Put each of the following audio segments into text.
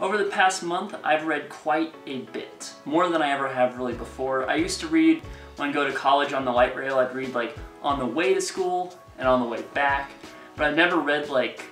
Over the past month, I've read quite a bit. More than I ever have really before. I used to read when I go to college on the light rail. I'd read like on the way to school and on the way back, but I've never read like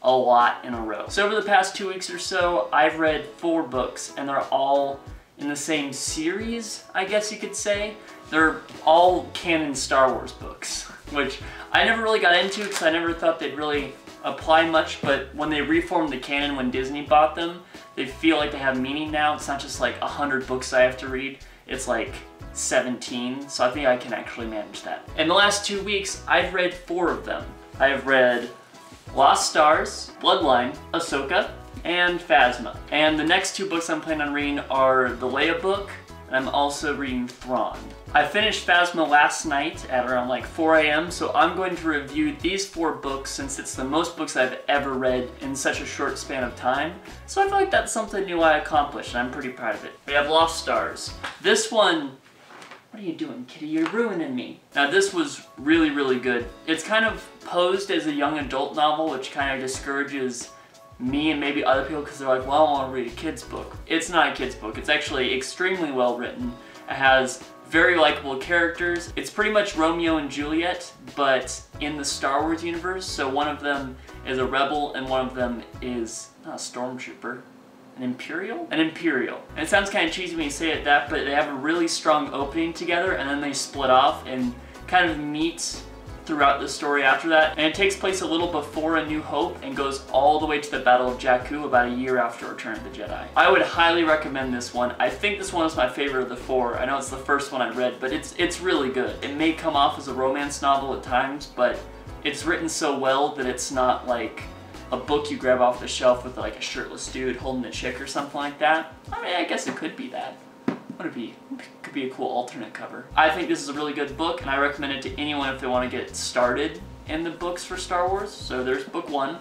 a lot in a row. So over the past 2 weeks or so, I've read 4 books, and they're all in the same series, I guess you could say. They're all canon Star Wars books, which I never really got into because I never thought they'd really apply much, but when they reformed the canon when Disney bought them, they feel like they have meaning now. It's not just like 100 books I have to read, it's like 17, so I think I can actually manage that. In the last 2 weeks, I've read 4 of them. I have read Lost Stars, Bloodline, Ahsoka, and Phasma. And the next 2 books I'm planning on reading are the Leia book, and I'm also reading Thrawn. I finished Phasma last night at around like 4 a.m., so I'm going to review these 4 books since it's the most books I've ever read in such a short span of time. So I feel like that's something new I accomplished, and I'm pretty proud of it. We have Lost Stars. This one, what are you doing, kitty? You're ruining me. Now this was really, really good. It's kind of posed as a young adult novel, which kind of discourages me and maybe other people because they're like, well, I want to read a kid's book. It's not a kid's book. It's actually extremely well written. It has very likable characters. It's pretty much Romeo and Juliet, but in the Star Wars universe. So one of them is a rebel and one of them is not a stormtrooper. An Imperial? An Imperial. And it sounds kind of cheesy when you say it that, but they have a really strong opening together and then they split off and kind of meet throughout the story after that. And it takes place a little before A New Hope and goes all the way to the Battle of Jakku about a year after Return of the Jedi. I would highly recommend this one. I think this one is my favorite of the 4. I know it's the first one I read, but it's really good. It may come off as a romance novel at times, but it's written so well that it's not like a book you grab off the shelf with like a shirtless dude holding a chick or something like that. I mean, I guess it could be that. What would it be? It could be a cool alternate cover. I think this is a really good book, and I recommend it to anyone if they want to get started in the books for Star Wars. So there's book 1.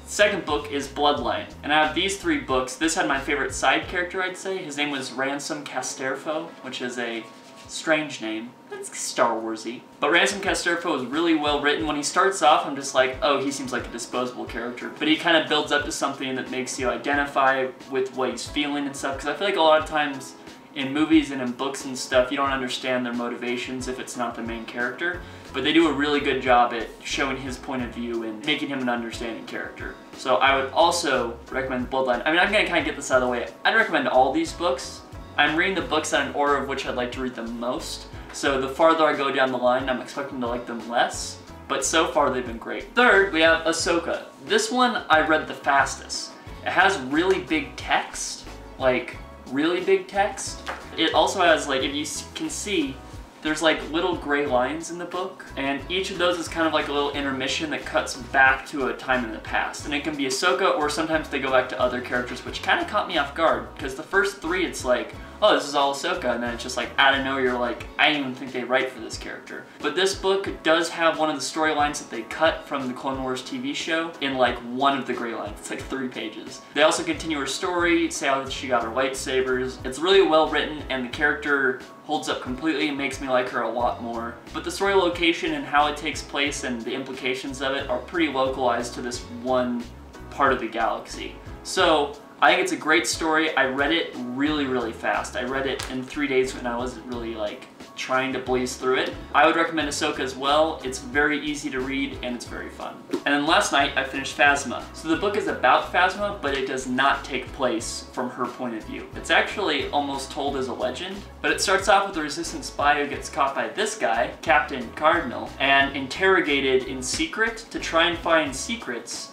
Second book is Bloodline, and I have these 3 books. This had my favorite side character, I'd say. His name was Ransom Casterfo, which is a strange name. It's Star Wars-y. But Ransom Casterfo is really well written. When he starts off, I'm just like, oh, he seems like a disposable character. But he kind of builds up to something that makes you identify with what he's feeling and stuff. Because I feel like a lot of times in movies and in books and stuff, you don't understand their motivations if it's not the main character. But they do a really good job at showing his point of view and making him an understanding character. So I would also recommend Bloodline. I mean, I'm going to kind of get this out of the way. I'd recommend all these books. I'm reading the books in an order of which I'd like to read them most. So the farther I go down the line, I'm expecting to like them less. But so far, they've been great. Third, we have Ahsoka. This one I read the fastest. It has really big text, like really big text. It also has, like, if you can see, there's like little gray lines in the book, and each of those is kind of like a little intermission that cuts back to a time in the past. And it can be Ahsoka, or sometimes they go back to other characters, which kind of caught me off guard, because the first 3 it's like, oh, this is all Ahsoka, and then it's just like, out of nowhere, you're like, I didn't even think they write for this character. But this book does have one of the storylines that they cut from the Clone Wars TV show in like one of the gray lines. It's like 3 pages. They also continue her story, say how she got her lightsabers. It's really well written, and the character holds up completely and makes me like her a lot more. But the story location and how it takes place and the implications of it are pretty localized to this one part of the galaxy. So I think it's a great story. I read it really, really fast. I read it in 3 days when I wasn't really like trying to blaze through it. I would recommend Ahsoka as well. It's very easy to read and it's very fun. And then last night I finished Phasma. So the book is about Phasma, but it does not take place from her point of view. It's actually almost told as a legend, but it starts off with a resistance spy who gets caught by this guy, Captain Cardinal, and interrogated in secret to try and find secrets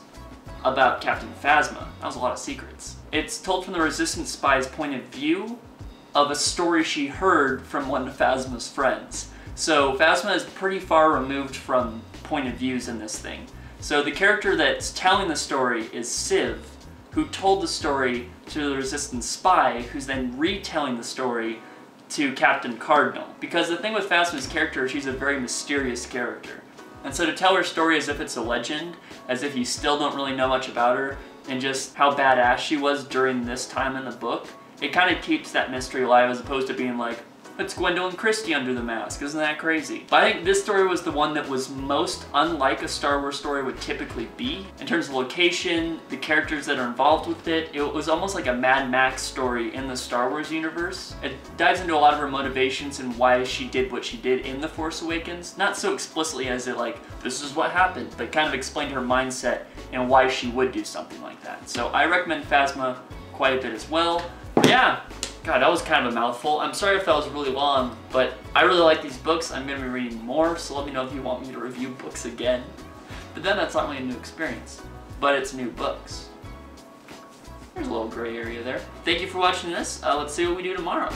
about Captain Phasma. That was a lot of secrets. It's told from the resistance spy's point of view of a story she heard from one of Phasma's friends. So Phasma is pretty far removed from point of views in this thing. So the character that's telling the story is Civ, who told the story to the resistance spy, who's then retelling the story to Captain Cardinal. Because the thing with Phasma's character, she's a very mysterious character. And so to tell her story as if it's a legend, as if you still don't really know much about her, and just how badass she was during this time in the book, it kind of keeps that mystery alive as opposed to being like, It's Gwendolyn Christie under the mask. Isn't that crazy? But I think this story was the one that was most unlike a Star Wars story would typically be. In terms of location, the characters that are involved with it, it was almost like a Mad Max story in the Star Wars universe. It dives into a lot of her motivations and why she did what she did in The Force Awakens. Not so explicitly as it like, this is what happened, but kind of explained her mindset and why she would do something like that. So I recommend Phasma quite a bit as well. But yeah. God, that was kind of a mouthful. I'm sorry if that was really long, but I really like these books. I'm going to be reading more, so let me know if you want me to review books again. But then that's not really a new experience, but it's new books. There's a little gray area there. Thank you for watching this. Let's see what we do tomorrow.